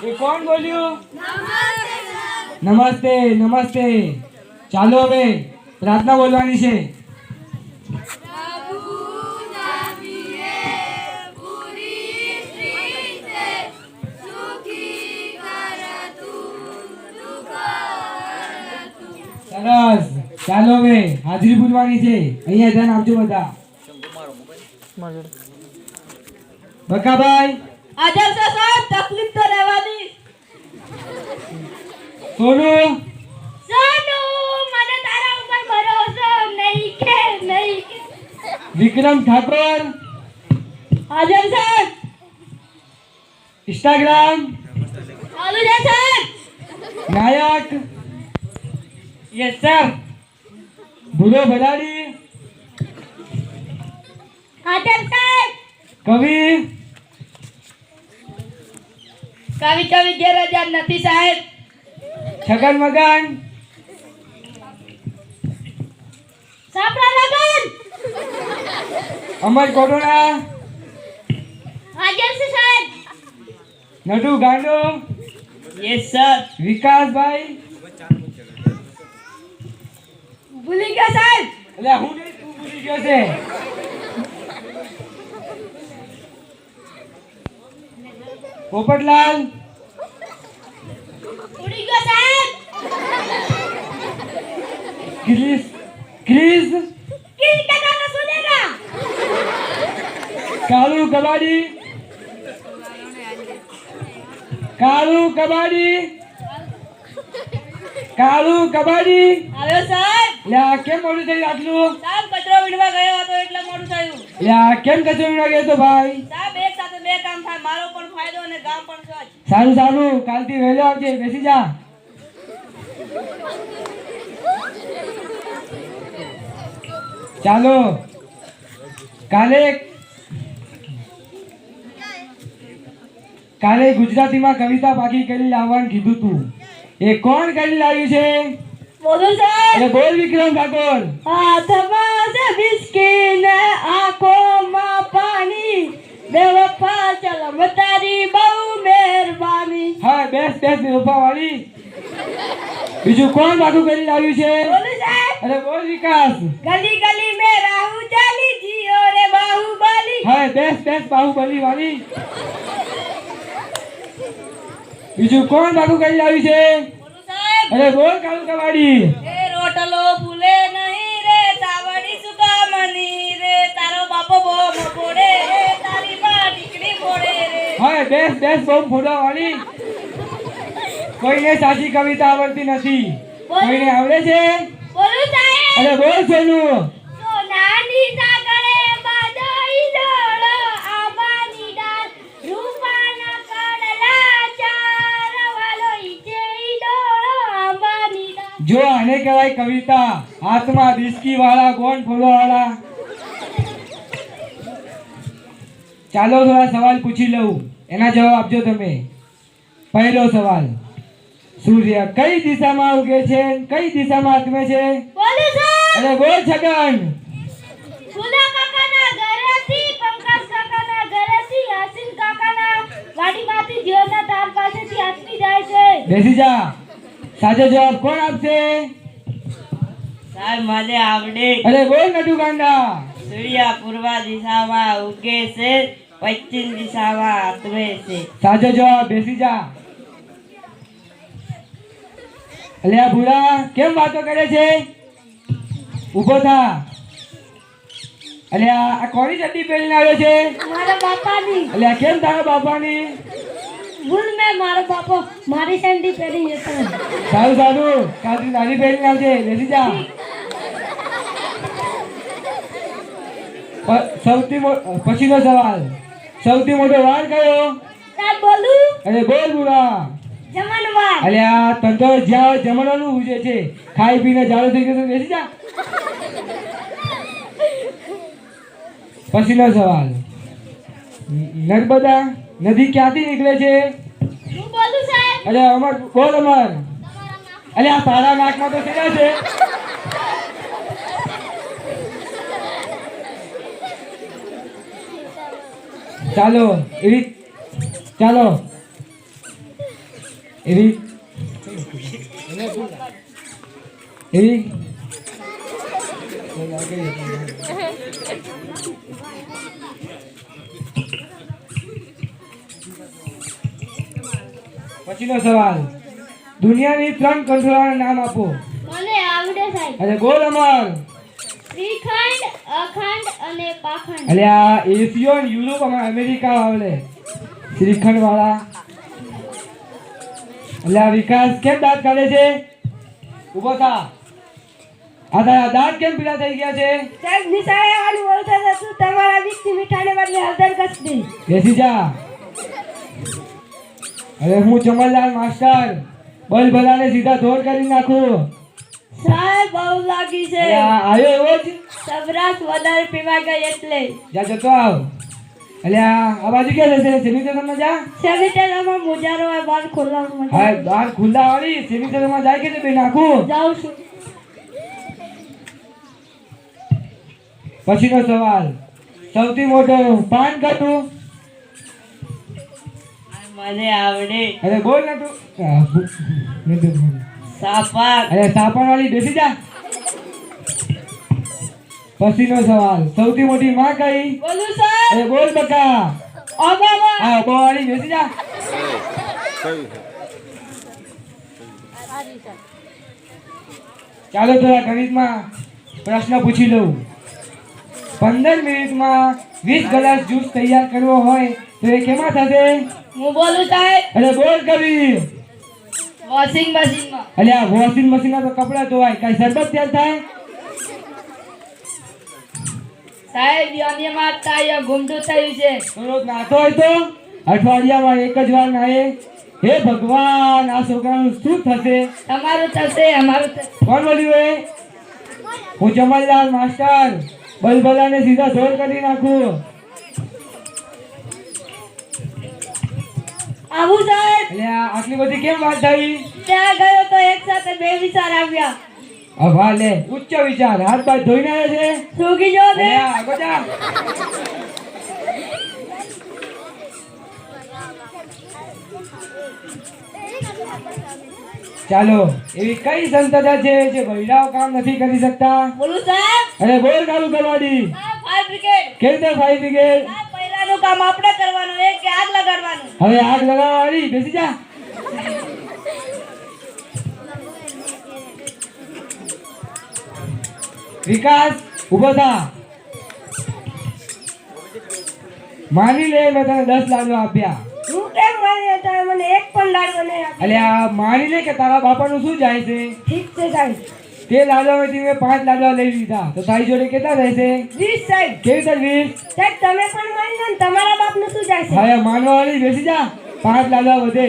એ કોણ બોલ્યું? નમસ્તે નમસ્તે. ચાલો હવે પ્રાર્થના બોલવાની છે. સરસ. ચાલો હવે હાજરી પૂરવાની છે. અહીંયા ધ્યાન આપજો બધા. બકાભાઈ આદર છે સાહેબ, તકલીફ તો રહેવાની. સોનું મને તારા ઉપર ભરોસો નહીં કે નહીં. વિક્રમ ઠાકોર આદર સાહેબ, ઇન્સ્ટાગ્રામ ચાલુ છે સાહેબ. નાયક યસ સર. ભૂલો ભલાડી આદર સાહેબ, કવિ કવિ ગેરહાજર નથી સાહેબ. છગન મગન સાપડા લગન અમર કોટોણા આદર છે સાહેબ. નટુ ગાંડો યસ સર. વિકાસભાઈ ભૂલી ગયા સાહેબ. એટલે હું નહીં, તું ભૂલી ગયો છે. પોપટલાલ ઉડી ગયો સાહેબ. Chris kill કદાના સુનેગા. કાળુ કબાડી આવ્યો સાહેબ. લે આ કેમ મોડું થયું આટલું? સાહેબ કચરો વીણવા ગયો હતો એટલે મોડું થયું. લે આ કેમ કચરો વીણવા ગયો તો ભાઈ? સાહેબ એક સાથે બે કામ થાય, મારો પણ ફાયદો અને ગામ પણ સ્વચ્છ. સારું કાલથી વહેલો આવજે. બેસી જા. ચાલો કાલે ગુજરાતીમાં કવિતા પાકી કરી લાવવાનું કીધું તું. એ કોણ કરી લાવ્યું છે? બોલું સાહેબ. એટલે બોલ વિક્રમ ઠાકોર. હાથમાં છે બિસ્કી ને આંખોમાં પાણી, બેવફા ચલમ તારી બહુ મહેરબાની. હા બેસ બેવફા વાળી. બીજું કોણ પાકું કરી લાવ્યું છે? બોલું સાહેબ. અરે બોલ વિકાસ. ગલી ગલી મે રાહુ ચાલી જીઓ રે બાહુબલી. હા બેસ બાહુબલી વાળી. બીજું કોણ પાકું કરી લાવ્યું છે? બોલું સાહેબ. અરે બોલ કાળુ કવાડી. એ રોટલો ફૂલે નહીં રે તાવડી સુકામણી રે, તારો બાપો બોમ ફોડે રે, તારી બા ટીકડી ફોડે રે. હા બેસ બોમ ફોડવા વાળી. કોઈને સાચી કવિતા આવડતી નથી. કોઈને આવડે છે? બોલું સાહેબ. અરે બોલ સોનું. સોનાની સાગરે બાદોઈ ડોળો, આંબાની ડાળ રૂપાના કડલા, ચાર વાલો ઈચે ડોળો, આંબાની ડાળ. જો આને કહેવાય કવિતા. હાથમાં બિસ્કી વાળા, ગોંડ ફોડવા વાળા. ચાલો થોડા સવાલ પૂછી લઉં, એના જવાબ આપજો તમે. પહેલો સવાલ, સૂર્ય કઈ દિશામાં ઉગે છે, કઈ દિશામાં આથમે છે? બોલું સાહેબ. અરે બોલ છગન. ફૂલા કાકાના ઘરેથી, પંકજ કાકાના ઘરેથી, હાસીન કાકાના વાડીમાંથી, જીવના તાર પાસેથી આથમી જાય છે. બેસી જા. સાચો જવાબ કોણ આપશે? સાહેબ મને આવડે. અરે બોલ નટુ ગાંડા. સૂર્ય પૂર્વ દિશામાં ઉગે છે, પશ્ચિમ દિશામાં આથમે છે. સાચો જવાબ. બેસી જા. અલ્યા ભૂરા કેમ વાતો કરે છે? ઊભો થા. અલ્યા આ કોની ચડ્ડી પહેરીને આવ્યો છે? મારા બાપાની. અલ્યા કેમ તારા બાપાની? ભૂલ મેં મારો બાપો મારી સેન્ડી પહેરી જતો. સારું કાલથી નાની પહેરીને આવજે. બેસી જા. પછીનો સવાલ, સૌથી મોટો વાર કયો? સાહેબ બોલું. અરે બોલ ભૂરા. જમણવાર. અલ્યા તને તો જ્યાં જમવાનું ઉજે છે, ખાઈ પીને જાડો થઈ ગયો તો બેસી જા. પછીનો સવાલ, નર્મદા નદી ક્યાંથી નીકળે છે? હું બોલું સાહેબ. અરે અમર બોલ અમર. અલ્યા તારા નાકમાં તો સેના છે? ચાલો એવી એવી પછીનો સવાલ દુનિયાની 3 કંઠોળાના નામ આપો. મને આવડે સાહેબ. અરે બોલ અમર. શ્રીખંડ, અખંડ અને પાખંડ. અલે આ એશિયો ને યુરોપ અને અમેરિકા આવડે શ્રીખંડ વાળા. અલે આ વિકાસ કેમ દાંત કાઢે છે? ઊભો થા. આ તારા દાંત કેમ પીળા થઈ ગયા છે? સાહેબ નિશાળે આવવાનું બોલતા હતું, તમારા બીકથી મીઠાને બદલે હળદર ઘસી. બેસી જા. અરે હું ચમનલાલ માસ્ટર બલબલાને સીધા ધોર કરી નાખું. સાહેબ બહુ લાગી છે. અરે આ આવ્યો એવો જ. સબરાસ વધારે પીવા ગઈ એટલે. જા જતો આવ. અલે આ બાજુ ક્યાં જશે? સેનિટેશનમાં જા. સેનિટેશનમાં મુજારો હોય બહાર ખોલવાનું. હા બહાર ખુલ્લા વાળી સેનિટેશનમાં જાય કે બે નાખું. જાઉં છું. પછીનો સવાલ સૌથી મોટો પાન કટું. મને આવડે. અરે બોલ ને તું. સાપા. અરે સાપણ વાળી બેસી જા. પછીનો સવાલ સૌથી મોટી માં કઈ? બોલું સર. અરે બોલ બકા. ઓબામા. હા બો વાળી બેસી જા. ચાલો થોડા ગણિતમાં પ્રશ્ન પૂછી લઉં. 15 મિનિટમાં 20 ગ્લાસ જ્યુસ તૈયાર કરવો હોય તો એ કેમાં થશે? હું બોલું સાહેબ. અરે બોલ કવિ. વોશિંગ મશીનમાં. અલે આ વોશિંગ મશીનમાં તો કપડાં ધોવાય, કઈ શરબત તૈયાર થાય? સાહેબ યાનીમાં તાયા ગુમડું થયું છે. તો રોજ નાતો હોય તો અઠવાડિયામાં એક જ વાર નાહે. હે ભગવાન આ છોકરાનું શું થશે? તમારું થશે, અમારું થશે. કોણ બોલ્યું એ? હું ચમનલાલ માસ્ટર બલબલાને સીધા ધોર કરી નાખું. આવું સાહેબ. એટલે આટલી બધી કેમ વાત થઈ? ત્યાં ગયો તો એક સાથે બે વિચાર આવ્યા. અભા લે ઉચ્ચ વિચાર. હાથ બાદ ધોઈને આવે છે. સૂકી જો અરે આ આગળ જા. ચાલો એવી કઈ સંસ્થા છે જે બૈરાઓ કામ નથી કરી શકતા? બોલું સાહેબ. અરે બોલ ચાલુ કરવાની. Fire brigade. કેવી રીતે ફાયર બ્રિગેડ? સાહેબ પહેલાનું કામ આપણે કરવાનું, એક કે આગ લગાડવાનું. હવે આગ લગાવવાની બેસી જા. વિકાસ ઉભો થા. માની લે મેં તને 10 લાડવા આપ્યા. હું કેમ માની હતા? મને એક પણ લાડવો નહીં આપ્યો. અલે આ માની લે કે તારા બાપાનું શું જાય છે? ઠીક છે સાહેબ. તે લાડવામાંથી મેં 5 લાડવા લઈ લીધા તો તારી જોડે કેટલા રહેશે? 20 સાહેબ. કેવી રીતે 20? સાહેબ તમે પણ માની લો ને, તમારા બાપનું શું જાય છે? હવે માનવા વાળી બેસી જા. 5 લાડવા વધે.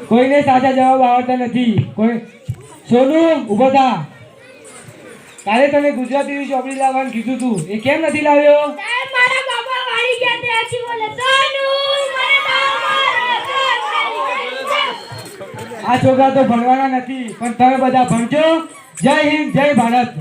કોઈને સાચા જવાબ આવડતા નથી. કોઈ સોનુ ઉભો થા. કાલે તને ગુજરાતી ચોપડી લાવવાનું કીધું તું, એ કેમ નથી લાવ્યો? સાહેબ મારા બાપા વાળી ગયા તે હજી બોલે સોનુ મને મારો. આ છોકરા તો ભણવાના નથી, પણ તમે બધા ભણજો. જય હિન્દ, જય ભારત.